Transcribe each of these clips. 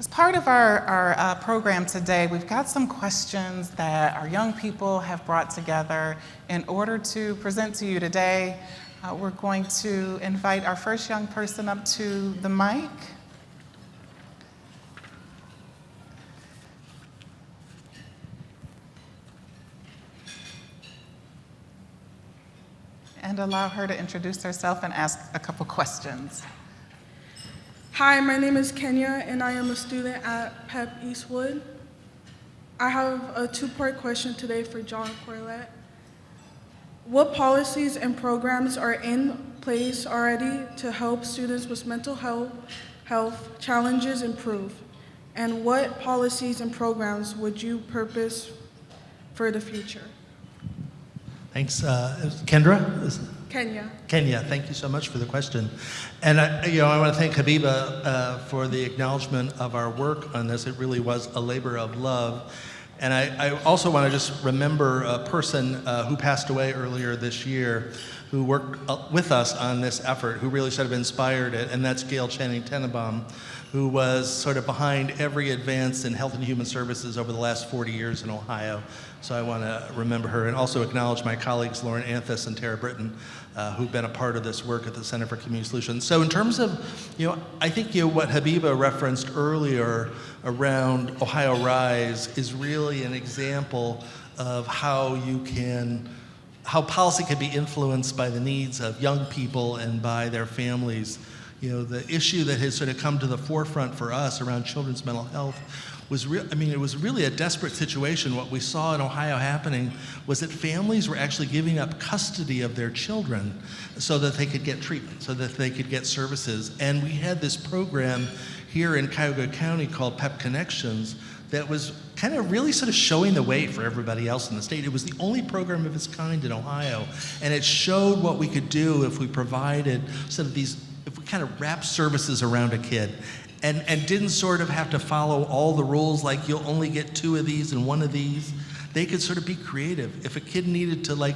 As part of our program today, we've got some questions that our young people have brought together in order to present to you today. We're going to invite our first young person up to the mic. And allow her to introduce herself and ask a couple questions. Hi, my name is Kenya, and I am a student at PEP Eastwood. I have a two-part question today for John Corlett. What policies and programs are in place already to help students with mental health challenges improve? And what policies and programs would you purpose for the future? Thanks. Kendra? Kenya, thank you so much for the question. And I want to thank Habiba for the acknowledgement of our work on this. It really was a labor of love. And I also want to just remember a person who passed away earlier this year who worked with us on this effort, who really sort of inspired it, and that's Gail Channing Tenenbaum, who was sort of behind every advance in health and human services over the last 40 years in Ohio. So I want to remember her and also acknowledge my colleagues Lauren Anthus and Tara Britton, who've been a part of this work at the Center for Community Solutions. So in terms of, I think what Habiba referenced earlier around Ohio Rise is really an example of how policy can be influenced by the needs of young people and by their families. The issue that has sort of come to the forefront for us around children's mental health was it was really a desperate situation. What we saw in Ohio happening was that families were actually giving up custody of their children so that they could get treatment, so that they could get services. And we had this program here in Cuyahoga County called PEP Connections that was kind of really sort of showing the way for everybody else in the state. It was the only program of its kind in Ohio, and it showed what we could do if we provided sort of if we kind of wrapped services around a kid and didn't sort of have to follow all the rules, like you'll only get 2 of these and 1 of these. They could sort of be creative. If a kid needed to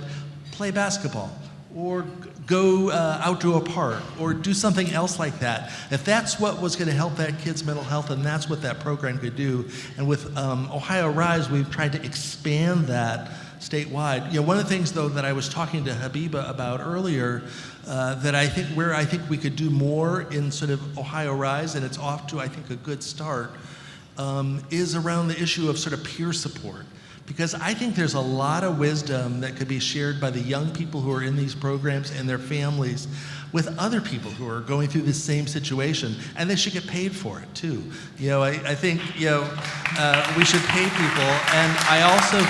play basketball or go out to a park or do something else like that, if that's what was going to help that kid's mental health, and that's what that program could do. And with Ohio Rise, we've tried to expand that statewide. One of the things, though, that I was talking to Habiba about earlier, that I think we could do more in sort of Ohio Rise, and it's off to, I think, a good start, is around the issue of sort of peer support. Because I think there's a lot of wisdom that could be shared by the young people who are in these programs and their families with other people who are going through the same situation, and they should get paid for it too. I think we should pay people, and I also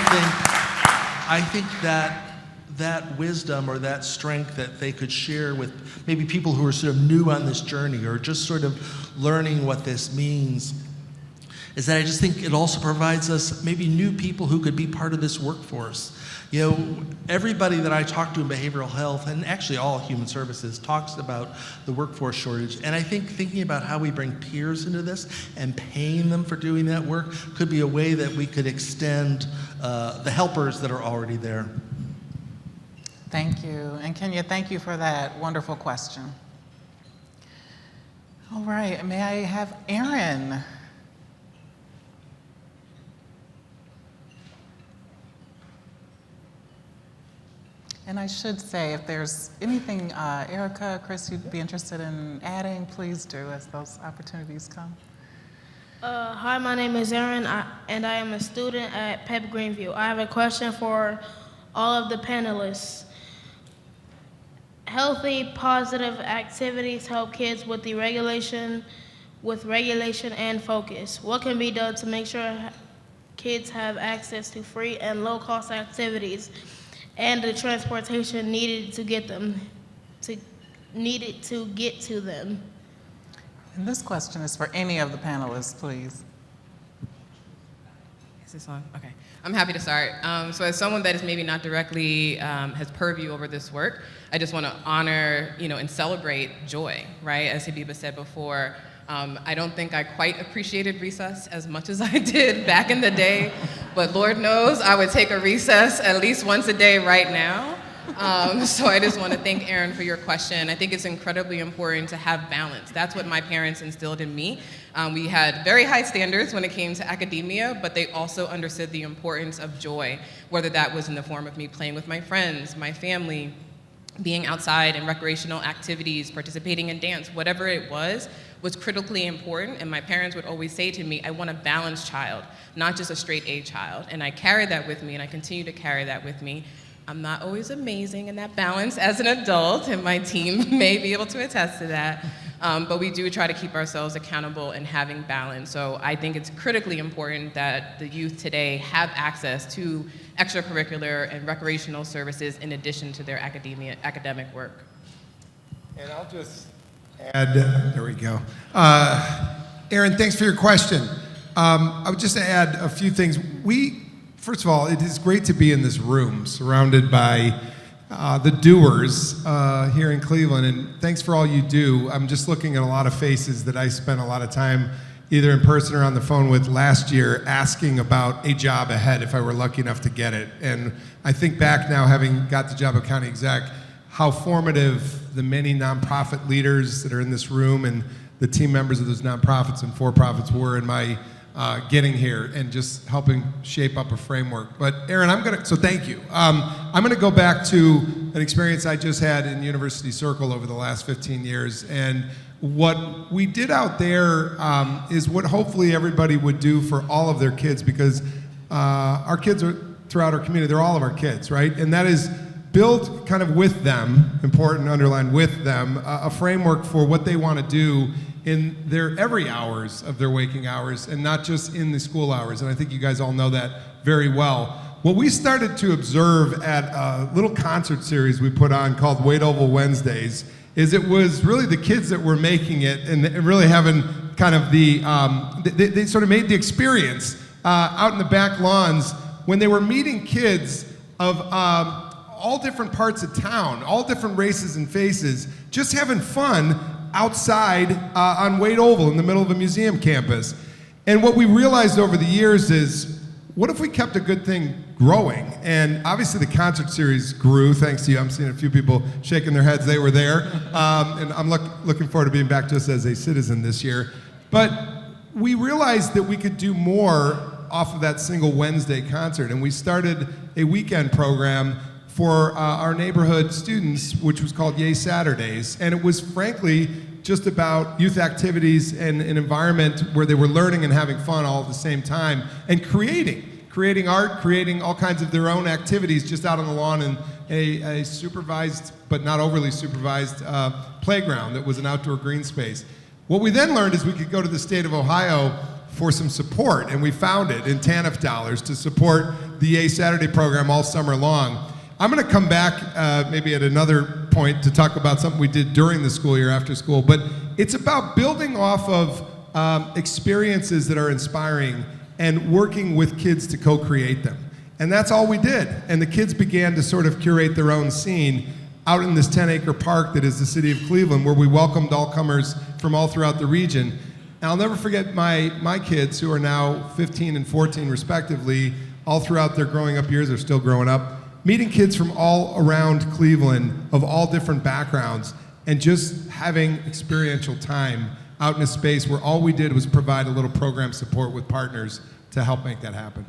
think that wisdom or that strength that they could share with maybe people who are sort of new on this journey or just sort of learning what this means, is that I just think it also provides us maybe new people who could be part of this workforce. Everybody that I talk to in behavioral health, and actually all human services, talks about the workforce shortage. And I think thinking about how we bring peers into this and paying them for doing that work could be a way that we could extend the helpers that are already there. Thank you. And Kenya, thank you for that wonderful question. All right, may I have Aaron? And I should say, if there's anything, Erica, Chris, you'd be interested in adding, please do as those opportunities come. Hi, my name is Aaron, and I am a student at PEP Greenview. I have a question for all of the panelists. Healthy, positive activities help kids with regulation and focus. What can be done to make sure kids have access to free and low-cost activities and the transportation needed to get to them? And this question is for any of the panelists, please. Is this on? Okay. I'm happy to start. So as someone that is maybe not directly has purview over this work, I just want to honor, and celebrate joy, right? As Habiba said before, I don't think I quite appreciated recess as much as I did back in the day, but Lord knows I would take a recess at least once a day right now. So I just want to thank Aaron for your question. I think it's incredibly important to have balance. That's what my parents instilled in me. We had very high standards when it came to academia, but they also understood the importance of joy, whether that was in the form of me playing with my friends, my family, being outside in recreational activities, participating in dance, whatever it was critically important. And my parents would always say to me, I want a balanced child, not just a straight A child. And I carried that with me, and I continue to carry that with me. I'm not always amazing in that balance as an adult, and my team may be able to attest to that. But we do try to keep ourselves accountable and having balance. So I think it's critically important that the youth today have access to extracurricular and recreational services in addition to their academic work. And I'll just add, there we go. Aaron, thanks for your question. I would just add a few things. First of all, it is great to be in this room surrounded by the doers here in Cleveland, and thanks for all you do. I'm just looking at a lot of faces that I spent a lot of time either in person or on the phone with last year asking about a job ahead if I were lucky enough to get it. And I think back now, having got the job of county exec, how formative the many nonprofit leaders that are in this room and the team members of those nonprofits and for-profits were in my getting here and just helping shape up a framework. But Aaron, so thank you. I'm gonna go back to an experience I just had in University Circle over the last 15 years. And what we did out there is what hopefully everybody would do for all of their kids, because our kids are throughout our community, they're all of our kids, right? And that is build kind of with them, important underline with them, a framework for what they want to do in their every hours of their waking hours and not just in the school hours. And I think you guys all know that very well. What we started to observe at a little concert series we put on called Wade Oval Wednesdays is it was really the kids that were making it and really having kind of they sort of made the experience out in the back lawns when they were meeting kids of all different parts of town, all different races and faces, just having fun outside on Wade Oval in the middle of a museum campus. And what we realized over the years is, what if we kept a good thing growing? And obviously the concert series grew, thanks to you. I'm seeing a few people shaking their heads, they were there. And I'm looking forward to being back just as a citizen this year. But we realized that we could do more off of that single Wednesday concert. And we started a weekend program for our neighborhood students, which was called Yay Saturdays. And it was frankly just about youth activities and an environment where they were learning and having fun all at the same time and creating art, creating all kinds of their own activities just out on the lawn in a supervised, but not overly supervised playground that was an outdoor green space. What we then learned is we could go to the state of Ohio for some support, and we found it in TANF dollars to support the Yay Saturday program all summer long. I'm going to come back maybe at another point to talk about something we did during the school year, after school, but it's about building off of experiences that are inspiring and working with kids to co-create them. And that's all we did. And the kids began to sort of curate their own scene out in this 10-acre park that is the city of Cleveland, where we welcomed all comers from all throughout the region. And I'll never forget my kids, who are now 15 and 14 respectively, all throughout their growing up years, they're still growing up, meeting kids from all around Cleveland of all different backgrounds and just having experiential time out in a space where all we did was provide a little program support with partners to help make that happen.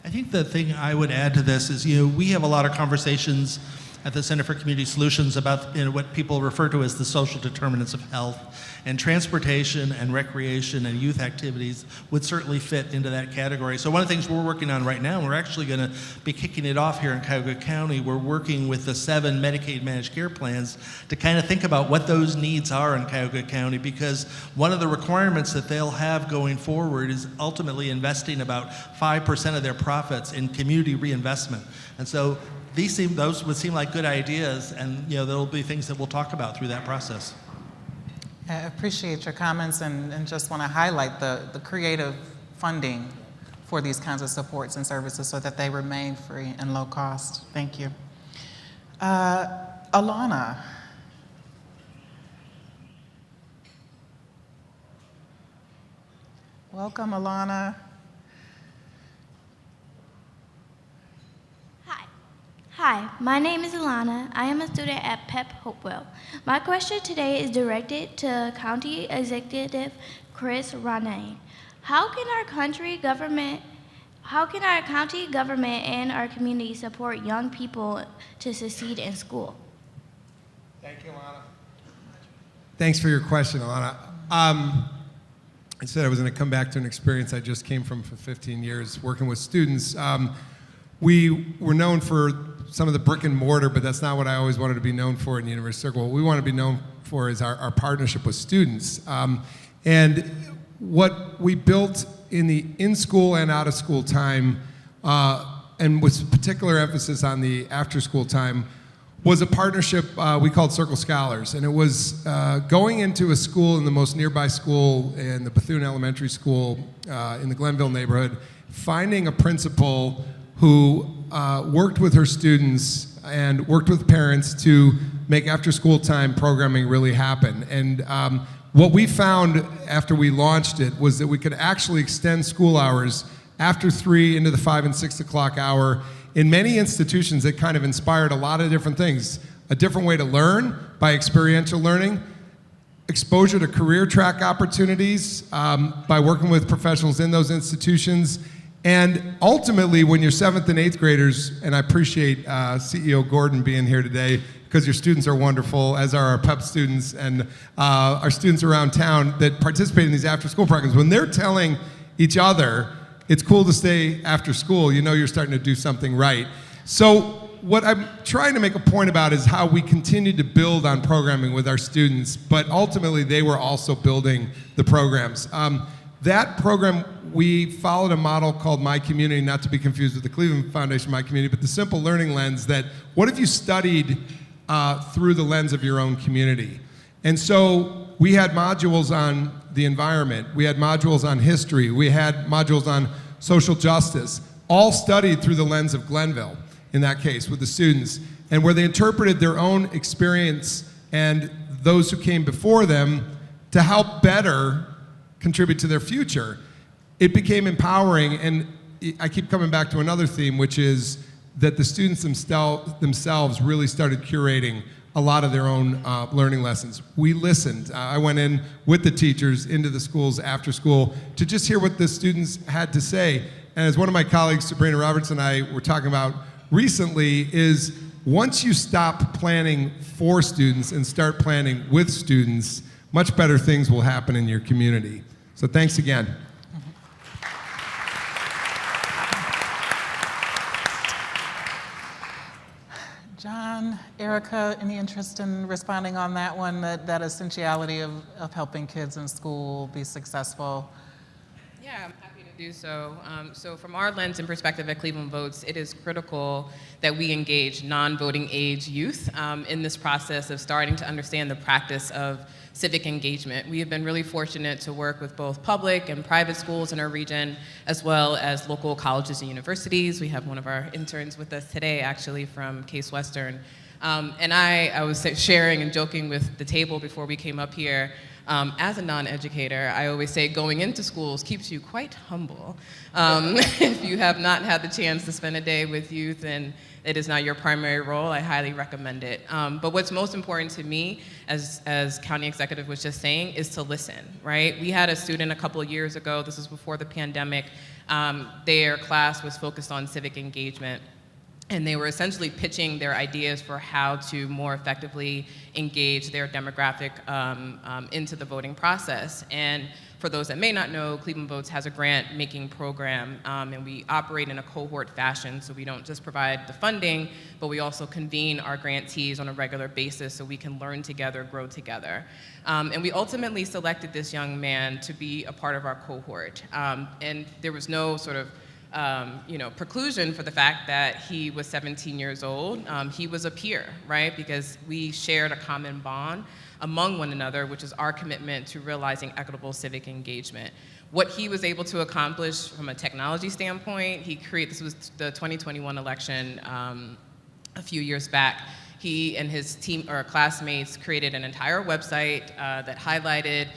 I think the thing I would add to this is, we have a lot of conversations at the Center for Community Solutions about what people refer to as the social determinants of health, and transportation and recreation and youth activities would certainly fit into that category. So one of the things we're working on right now, and we're actually going to be kicking it off here in Cuyahoga County, we're working with the 7 Medicaid managed care plans to kind of think about what those needs are in Cuyahoga County, because one of the requirements that they'll have going forward is ultimately investing about 5% of their profits in community reinvestment. And so those would seem like good ideas, and there'll be things that we'll talk about through that process. I appreciate your comments and just want to highlight the creative funding for these kinds of supports and services so that they remain free and low cost. Thank you. Alana. Welcome, Alana. Hi, my name is Alana. I am a student at PEP Hopewell. My question today is directed to County Executive Chris Ronayne. How can our county government and our community support young people to succeed in school? Thank you, Alana. Thanks for your question, Alana. I said I was going to come back to an experience I just came from for 15 years working with students. We were known for some of the brick and mortar, but that's not what I always wanted to be known for in the University Circle. What we want to be known for is our partnership with students. And what we built in the in-school and out-of-school time, and with particular emphasis on the after-school time, was a partnership we called Circle Scholars. And it was going into a school in the most nearby school, in the Bethune Elementary School in the Glenville neighborhood, finding a principal who worked with her students and worked with parents to make after-school time programming really happen. And what we found after we launched it was that we could actually extend school hours after 3 into the 5 and 6 o'clock hour. In many institutions, it kind of inspired a lot of different things. A different way to learn by experiential learning, exposure to career track opportunities by working with professionals in those institutions, and ultimately, when you're 7th and 8th graders, and I appreciate CEO Gordon being here today, because your students are wonderful, as are our PEP students and our students around town that participate in these after-school programs. When they're telling each other, it's cool to stay after school, you know you're starting to do something right. So what I'm trying to make a point about is how we continue to build on programming with our students, but ultimately they were also building the programs. That program, we followed a model called My Community, not to be confused with the Cleveland Foundation My Community, but the simple learning lens that what if you studied through the lens of your own community? And so we had modules on the environment, we had modules on history, we had modules on social justice, all studied through the lens of Glenville, in that case, with the students, and where they interpreted their own experience and those who came before them to help better contribute to their future. It became empowering, and I keep coming back to another theme, which is that the students themselves really started curating a lot of their own learning lessons. We listened. I went in with the teachers into the schools after school to just hear what the students had to say. And as one of my colleagues, Sabrina Roberts, and I were talking about recently, is once you stop planning for students and start planning with students, much better things will happen in your community. So thanks again. John, Erica, any interest in responding on that one, that essentiality of helping kids in school be successful? Yeah, I'm happy to do so. So from our lens and perspective at Cleveland Votes, it is critical that we engage non-voting age youth in this process of starting to understand the practice of civic engagement. We have been really fortunate to work with both public and private schools in our region, as well as local colleges and universities. We have one of our interns with us today, actually, from Case Western. And I was sharing and joking with the table before we came up here. As a non-educator, I always say going into schools keeps you quite humble. If you have not had the chance to spend a day with youth and it is not your primary role, I highly recommend it. But what's most important to me, as County Executive was just saying, is to listen, right? We had a student a couple of years ago, this was before the pandemic, their class was focused on civic engagement. And they were essentially pitching their ideas for how to more effectively engage their demographic into the voting process. And for those that may not know, Cleveland Votes has a grant-making program, and we operate in a cohort fashion, so we don't just provide the funding, but we also convene our grantees on a regular basis so we can learn together, grow together. And we ultimately selected this young man to be a part of our cohort. And there was no sort of preclusion for the fact that he was 17 years old. He was a peer, right? Because we shared a common bond among one another, which is our commitment to realizing equitable civic engagement. What he was able to accomplish from a technology standpoint, this was the 2021 election a few years back. He and his team or classmates created an entire website that highlighted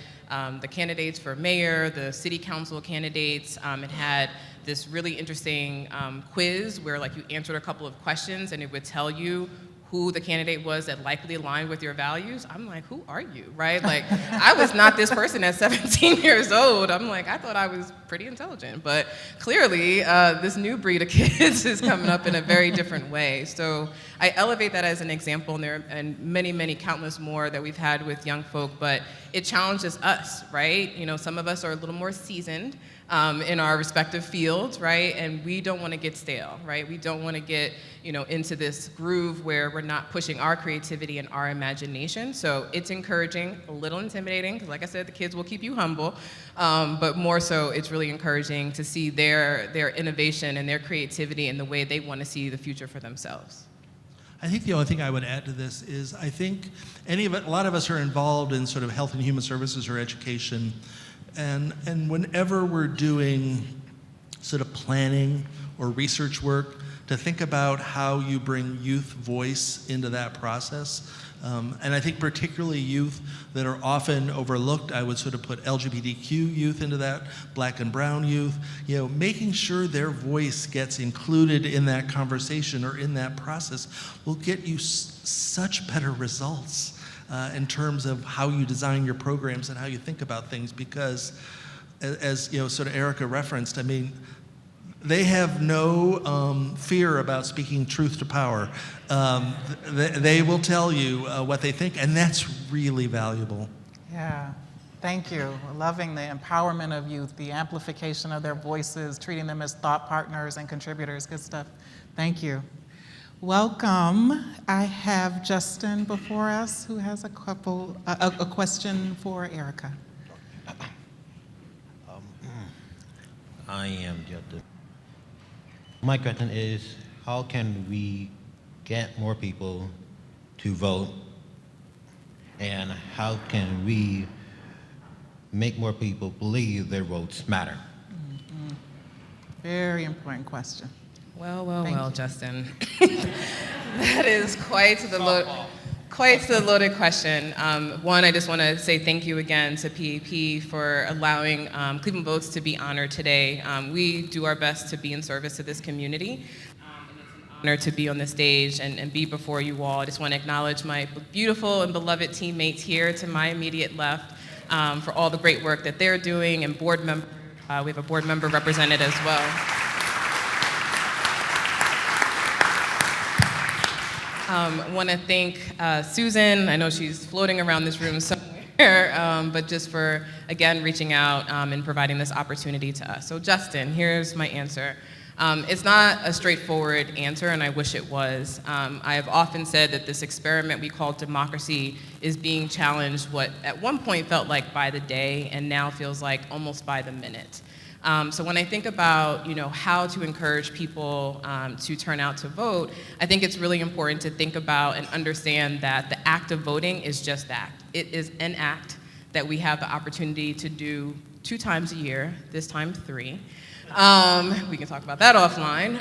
the candidates for mayor, the city council candidates. It had this really interesting quiz where like you answered a couple of questions and it would tell you who the candidate was that likely aligned with your values. I'm like, who are you, right? Like, I was not this person at 17 years old. I'm like, I thought I was pretty intelligent, but clearly this new breed of kids is coming up in a very different way. So I elevate that as an example, and there are many, many countless more that we've had with young folk, but it challenges us, right? You know, some of us are a little more seasoned in our respective fields, right? And we don't want to get stale, right? We don't want to get, you know, into this groove where we're not pushing our creativity and our imagination. So it's encouraging, a little intimidating, because like I said, the kids will keep you humble, but more so, it's really encouraging to see their innovation and their creativity and the way they want to see the future for themselves. I think the only thing I would add to this is I think a lot of us are involved in sort of health and human services or education. And whenever we're doing sort of planning or research work, to think about how you bring youth voice into that process. And I think particularly youth that are often overlooked, I would sort of put LGBTQ youth into that, Black and brown youth, you know, making sure their voice gets included in that conversation or in that process will get you such better results. In terms of how you design your programs and how you think about things, because as you know, sort of Erica referenced, I mean, they have no fear about speaking truth to power. They will tell you what they think, and that's really valuable. Yeah, thank you. Loving the empowerment of youth, the amplification of their voices, treating them as thought partners and contributors. Good stuff. Thank you. Welcome. I have Justin before us who has a question for Erica. I am Justin. My question is, how can we get more people to vote, and how can we make more people believe their votes matter? Mm-hmm. Very important question. Well, Justin. That is quite the loaded question. One, I just want to say thank you again to PEP for allowing Cleveland Votes to be honored today. We do our best to be in service to this community. And it's an honor to be on the stage and be before you all. I just want to acknowledge my beautiful and beloved teammates here to my immediate left for all the great work that they're doing, and board members. We have a board member represented as well. Want to thank Susan. I know she's floating around this room somewhere, but just for, again, reaching out and providing this opportunity to us. So Justin, here's my answer. It's not a straightforward answer, and I wish it was. I have often said that this experiment we call democracy is being challenged what at one point felt like by the day and now feels like almost by the minute. So when I think about, you know, how to encourage people to turn out to vote, I think it's really important to think about and understand that the act of voting is just that. It is an act that we have the opportunity to do 2 times a year, this time 3. We can talk about that offline,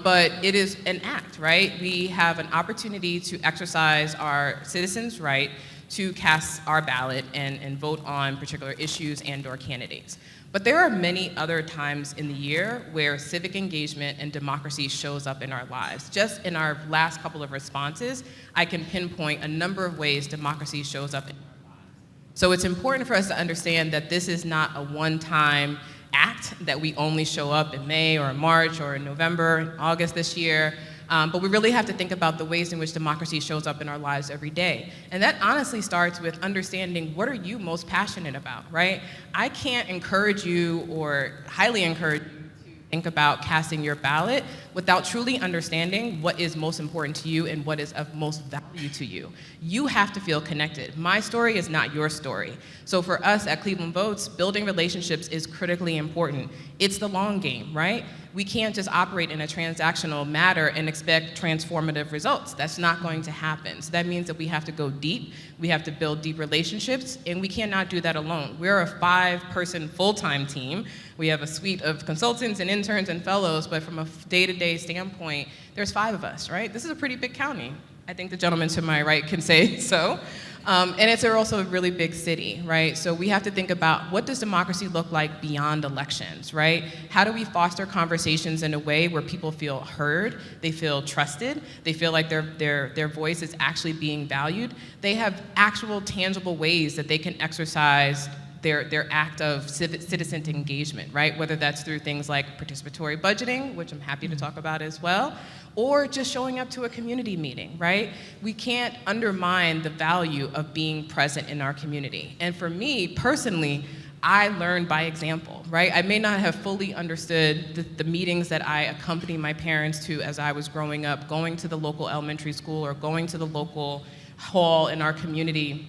but it is an act, right? We have an opportunity to exercise our citizens' right to cast our ballot and vote on particular issues and/or candidates. But there are many other times in the year where civic engagement and democracy shows up in our lives. Just in our last couple of responses, I can pinpoint a number of ways democracy shows up in our lives. So it's important for us to understand that this is not a one-time act that we only show up in May or March or in November, August this year. But we really have to think about the ways in which democracy shows up in our lives every day. And that honestly starts with understanding what are you most passionate about, right? I can't encourage you or highly encourage you to think about casting your ballot without truly understanding what is most important to you and what is of most value to you. You have to feel connected. My story is not your story. So for us at Cleveland Votes, building relationships is critically important. It's the long game, right? We can't just operate in a transactional matter and expect transformative results. That's not going to happen. So that means that we have to go deep, we have to build deep relationships, and we cannot do that alone. We're a 5-person full-time team. We have a suite of consultants and interns and fellows, but from a day-to-day standpoint, there's 5 of us, right? This is a pretty big county. I think the gentleman to my right can say so. And it's also a really big city, right? So we have to think about, what does democracy look like beyond elections, right? How do we foster conversations in a way where people feel heard, they feel trusted, they feel like their voice is actually being valued? They have actual tangible ways that they can exercise their act of citizen engagement, right? Whether that's through things like participatory budgeting, which I'm happy to talk about as well, or just showing up to a community meeting, right? We can't undermine the value of being present in our community. And for me, personally, I learned by example, right? I may not have fully understood the meetings that I accompanied my parents to as I was growing up, going to the local elementary school or going to the local hall in our community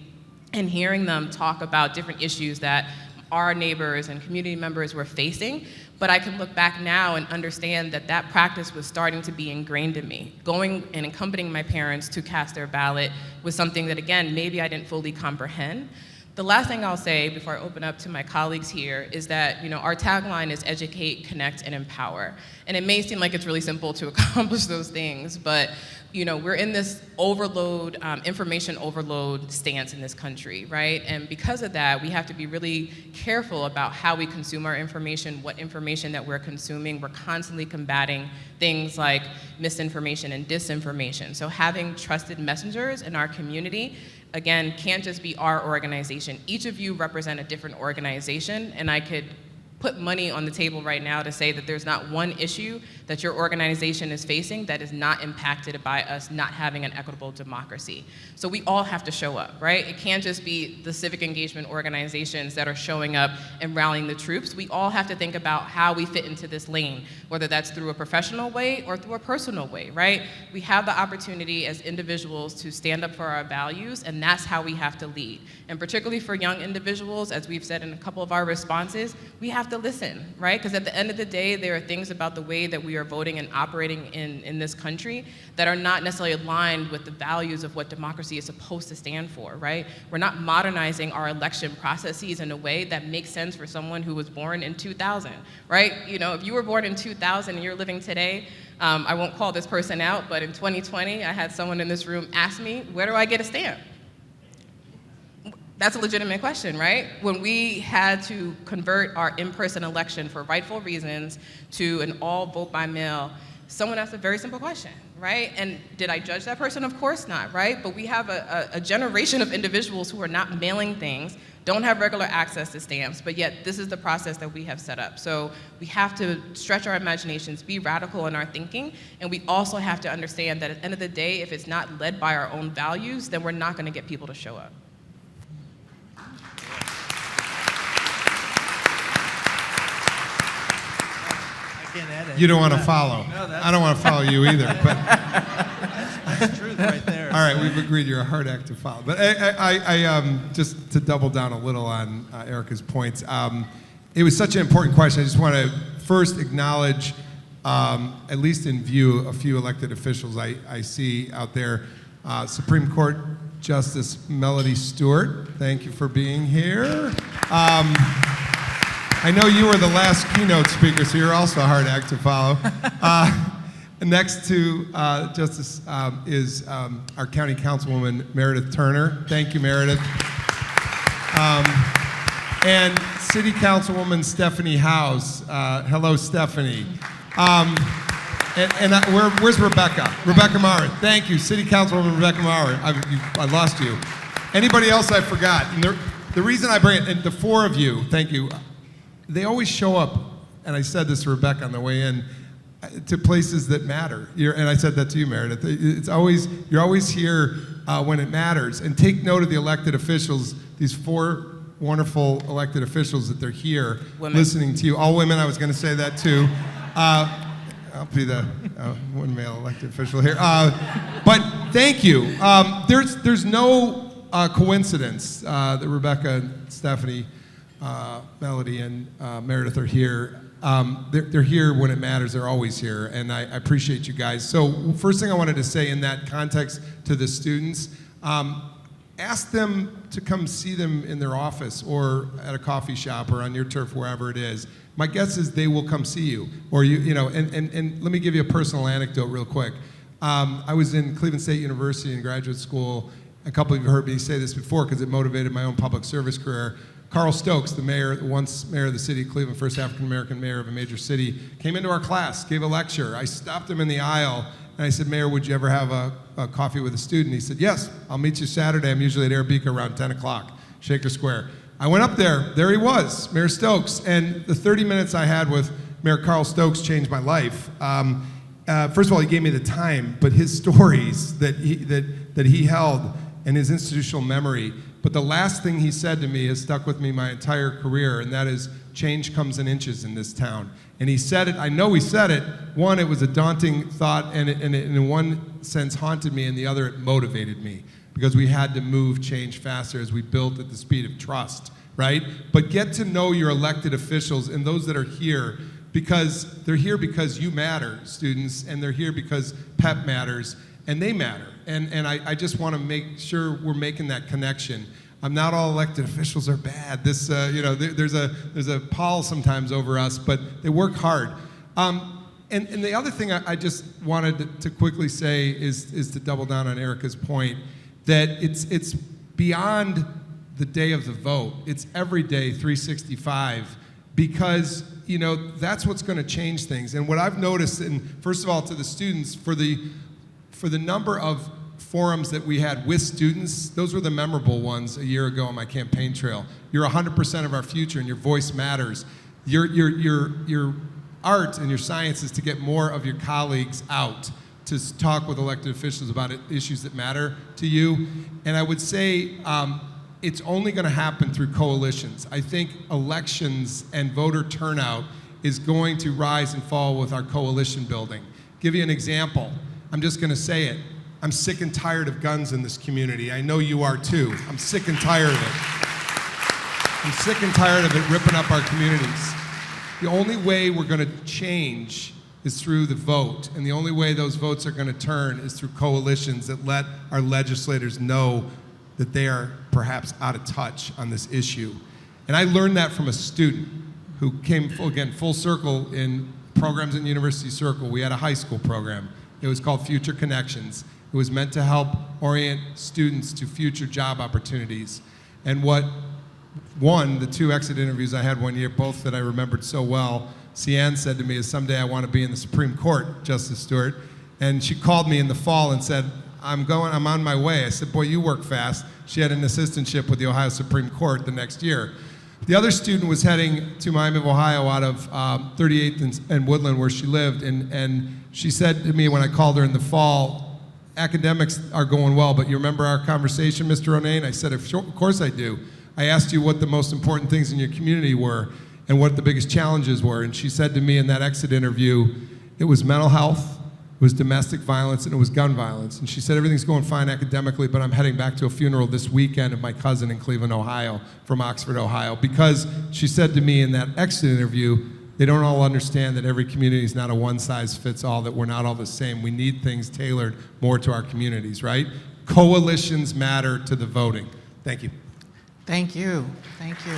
and hearing them talk about different issues that our neighbors and community members were facing. But I can look back now and understand that that practice was starting to be ingrained in me. Going and accompanying my parents to cast their ballot was something that, again, maybe I didn't fully comprehend. The last thing I'll say before I open up to my colleagues here is that, our tagline is educate, connect, and empower. And it may seem like it's really simple to accomplish those things, but we're in this overload, information overload stance in this country, right? And because of that, we have to be really careful about how we consume our information, what information that we're consuming. We're constantly combating things like misinformation and disinformation. So having trusted messengers in our community, again, can't just be our organization. Each of you represent a different organization, and I could put money on the table right now to say that there's not one issue that your organization is facing that is not impacted by us not having an equitable democracy. So we all have to show up, right? It can't just be the civic engagement organizations that are showing up and rallying the troops. We all have to think about how we fit into this lane, whether that's through a professional way or through a personal way, right? We have the opportunity as individuals to stand up for our values, and that's how we have to lead. And particularly for young individuals, as we've said in a couple of our responses, we have to listen, right? Because at the end of the day, there are things about the way that we are voting and operating in this country that are not necessarily aligned with the values of what democracy is supposed to stand for, right? We're not modernizing our election processes in a way that makes sense for someone who was born in 2000, right? If you were born in 2000 and you're living today, I won't call this person out, but in 2020, I had someone in this room ask me, where do I get a stamp? That's a legitimate question, right? When we had to convert our in-person election for rightful reasons to an all vote by mail, someone asked a very simple question, right? And did I judge that person? Of course not, right? But we have a generation of individuals who are not mailing things, don't have regular access to stamps, but yet this is the process that we have set up. So we have to stretch our imaginations, be radical in our thinking, and we also have to understand that at the end of the day, if it's not led by our own values, then we're not gonna get people to show up. You don't want to follow. I don't want to follow you either. But That's truth right there. all right, we've agreed you're a hard act to follow. But I just to double down a little on Erica's points. It was such an important question. I just want to first acknowledge, at least in view, a few elected officials I see out there. Supreme Court Justice Melody Stewart, thank you for being here. I know you were the last keynote speaker, so you're also a hard act to follow. Next to Justice is our County Councilwoman, Meredith Turner. Thank you, Meredith. And City Councilwoman Stephanie House. Hello, Stephanie. Where's Rebecca? Rebecca Maurer. Thank you, City Councilwoman Rebecca Maurer. I lost you. Anybody else I forgot? And the reason I bring it, and the four of you, thank you. They always show up, and I said this to Rebecca on the way in, to places that matter. And I said that to you, Meredith. You're always here when it matters. And take note of the elected officials, these four wonderful elected officials that they're here listening to you. All women, I was going to say that too. I'll be the one male elected official here. But thank you. There's no coincidence that Rebecca and Stephanie, Melody and Meredith are here. They're here when it matters. They're always here, and I appreciate you guys. So first thing I wanted to say in that context to the students, ask them to come see them in their office or at a coffee shop or on your turf, wherever it is. My guess is they will come see you. Or and let me give you a personal anecdote real quick. I was in Cleveland State University in graduate school. a couple of you heard me say this before because it motivated my own public service career. Carl Stokes, the mayor, once mayor of the city of Cleveland, first African-American mayor of a major city, came into our class, gave a lecture. I stopped him in the aisle, and I said, Mayor, would you ever have a coffee with a student? He said, yes, I'll meet you Saturday. I'm usually at Arabica around 10 o'clock, Shaker Square. I went up there he was, Mayor Stokes, and the 30 minutes I had with Mayor Carl Stokes changed my life. First of all, he gave me the time, but his stories that he held and his institutional memory. But the last thing he said to me has stuck with me my entire career, and that is, change comes in inches in this town. And he said it, I know he said it. One, it was a daunting thought, and it in one sense haunted me, and the other, it motivated me. Because we had to move change faster as we built at the speed of trust, right? But get to know your elected officials and those that are here, because they're here because you matter, students, and they're here because PEP matters, and they matter. And I just want to make sure we're making that connection. Not all elected officials are bad. This, there's a pall sometimes over us, but they work hard. And the other thing I just wanted to quickly say is to double down on Erica's point, that it's beyond the day of the vote. It's every day, 365, because that's what's going to change things. And what I've noticed, and first of all to the students, for the number of forums that we had with students, those were the memorable ones a year ago on my campaign trail. You're 100% of our future, and your voice matters. Your art and your science is to get more of your colleagues out to talk with elected officials about issues that matter to you. And I would say it's only going to happen through coalitions. I think elections and voter turnout is going to rise and fall with our coalition building. Give you an example. I'm just going to say it. I'm sick and tired of guns in this community. I know you are too. I'm sick and tired of it. I'm sick and tired of it ripping up our communities. The only way we're going to change is through the vote, and the only way those votes are going to turn is through coalitions that let our legislators know that they are perhaps out of touch on this issue. And I learned that from a student who came, again, full circle in programs in University Circle. We had a high school program. It was called Future Connections. It was meant to help orient students to future job opportunities. And the two exit interviews I had one year, both that I remembered so well, Cian said to me is, someday I want to be in the Supreme Court, Justice Stewart. And she called me in the fall and said, I'm on my way. I said, boy, you work fast. She had an assistantship with the Ohio Supreme Court the next year. The other student was heading to Miami of Ohio out of 38th and Woodland, where she lived, and she said to me when I called her in the fall, academics are going well, but you remember our conversation, Mr. O'Neill? I said, of course I do. I asked you what the most important things in your community were and what the biggest challenges were, and she said to me in that exit interview, it was mental health, it was domestic violence, and it was gun violence. And she said, everything's going fine academically, but I'm heading back to a funeral this weekend of my cousin in Cleveland, Ohio, from Oxford, Ohio, because she said to me in that exit interview, they don't all understand that every community is not a one-size-fits-all, that we're not all the same. We need things tailored more to our communities, right? Coalitions matter to the voting. Thank you. Thank you. Thank you.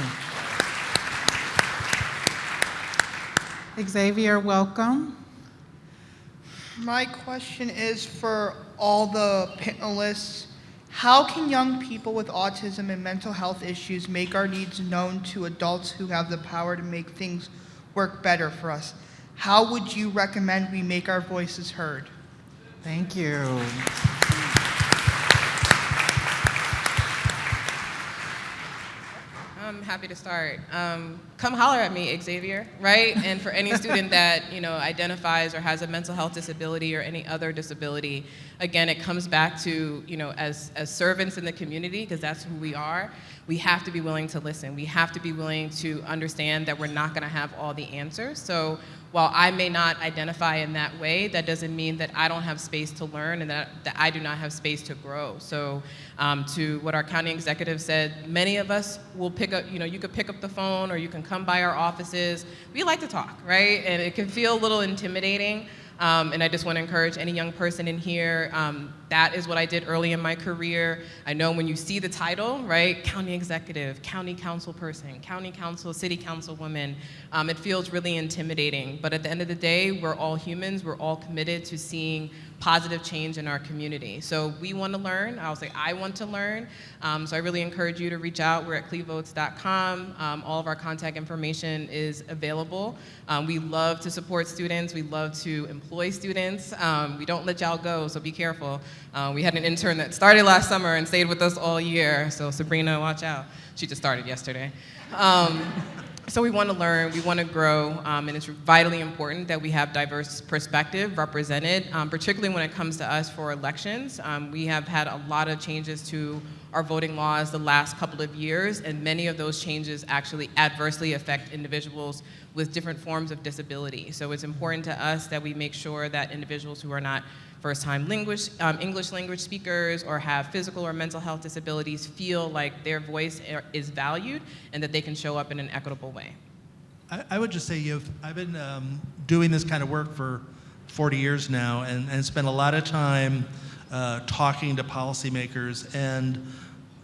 Xavier, welcome. My question is for all the panelists. How can young people with autism and mental health issues make our needs known to adults who have the power to make things work better for us? How would you recommend we make our voices heard? Thank you. I'm happy to start. Come holler at me, Xavier, right? And for any student that identifies or has a mental health disability or any other disability, again, it comes back to as servants in the community, because that's who we are. We have to be willing to listen. We have to be willing to understand that we're not going to have all the answers. So while I may not identify in that way, that doesn't mean that I don't have space to learn and that I do not have space to grow. So to what our county executive said, many of us will pick up, you could pick up the phone or you can come by our offices. We like to talk, right? And it can feel a little intimidating. And I just want to encourage any young person in here, That is what I did early in my career. I know when you see the title, right, county executive, county council person, county council, city councilwoman, it feels really intimidating. But at the end of the day, we're all humans. We're all committed to seeing positive change in our community. So we want to learn. I'll say I want to learn. So I really encourage you to reach out. We're at clevotes.com. All of our contact information is available. We love to support students. We love to employ students. We don't let y'all go, so be careful. We had an intern that started last summer and stayed with us all year. So Sabrina, watch out. She just started yesterday. So we want to learn, we want to grow, and it's vitally important that we have diverse perspective represented, particularly when it comes to us for elections. We have had a lot of changes to our voting laws the last couple of years, and many of those changes actually adversely affect individuals with different forms of disability. So it's important to us that we make sure that individuals who are not first-time English language speakers or have physical or mental health disabilities feel like their voice is valued and that they can show up in an equitable way. I would just say I've been doing this kind of work for 40 years now and spent a lot of time talking to policymakers, and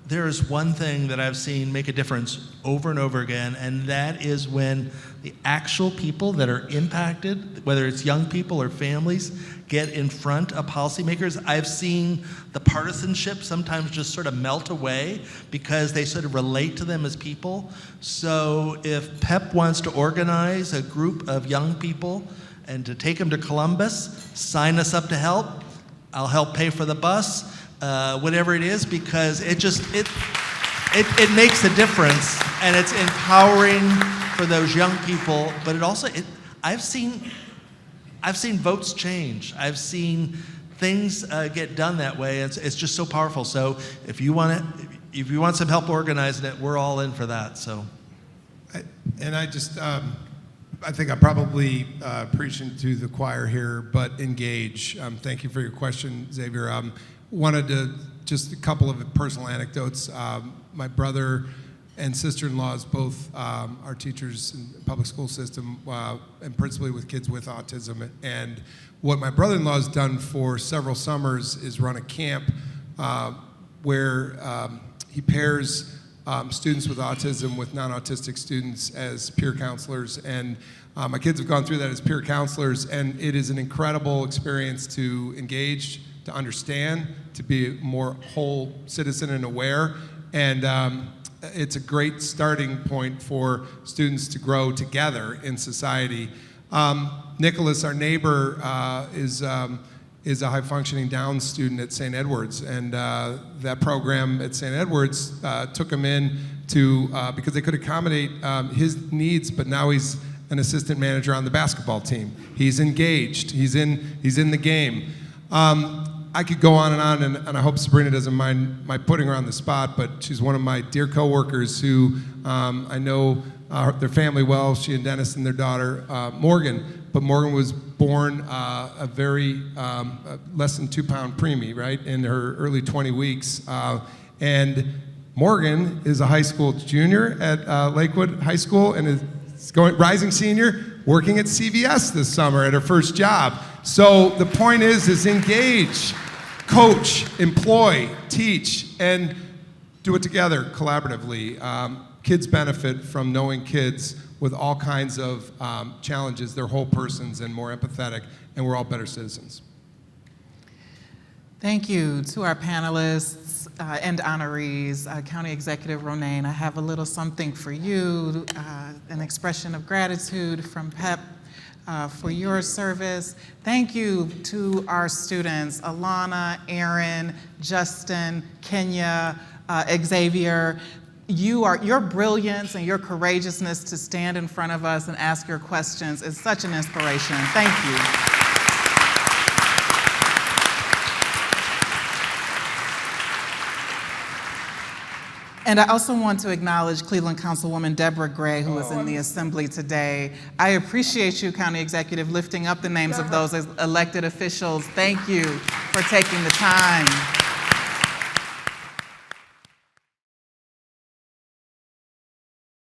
there is one thing that I've seen make a difference over and over again, and that is when the actual people that are impacted, whether it's young people or families, get in front of policymakers. I've seen the partisanship sometimes just sort of melt away because they sort of relate to them as people. So if PEP wants to organize a group of young people and to take them to Columbus, sign us up to help. I'll help pay for the bus, whatever it is, because it makes a difference, and it's empowering for those young people. But it also, I've seen votes change. I've seen things get done that way. It's just so powerful. So if you want some help organizing it, we're all in for that. So, I think I'm probably preaching to the choir here, but engage. Thank you for your question, Xavier. Wanted to just a couple of personal anecdotes. My brother and sister-in-laws both are teachers in the public school system, and principally with kids with autism. And what my brother-in-law has done for several summers is run a camp where he pairs students with autism with non-autistic students as peer counselors. And my kids have gone through that as peer counselors, and it is an incredible experience to engage, to understand, to be a more whole citizen and aware. And it's a great starting point for students to grow together in society. Nicholas, our neighbor, is a high-functioning Down student at St. Edward's, and that program at St. Edward's took him in to because they could accommodate his needs, but now he's an assistant manager on the basketball team. He's engaged. He's in the game. I could go on, and I hope Sabrina doesn't mind my putting her on the spot, but she's one of my dear coworkers who I know their family well, she and Dennis and their daughter, Morgan. But Morgan was born a very less tgoing 2-pound preemie, right, in her early 20 weeks. And Morgan is a high school junior at Lakewood High School and is rising senior, working at CVS this summer at her first job. So the point is engage, coach, employ, teach, and do it together collaboratively. Kids benefit from knowing kids with all kinds of challenges. They're whole persons and more empathetic, and we're all better citizens. Thank you to our panelists and honorees. County Executive Ronayne, I have a little something for you, an expression of gratitude from PEP for your service. Thank you to our students, Alana, Aaron, Justin, Kenya, Xavier. Your brilliance and your courageousness to stand in front of us and ask your questions is such an inspiration. Thank you. And I also want to acknowledge Cleveland Councilwoman Deborah Gray, who is in the assembly today. I appreciate you, County Executive, lifting up the names of those elected officials. Thank you for taking the time.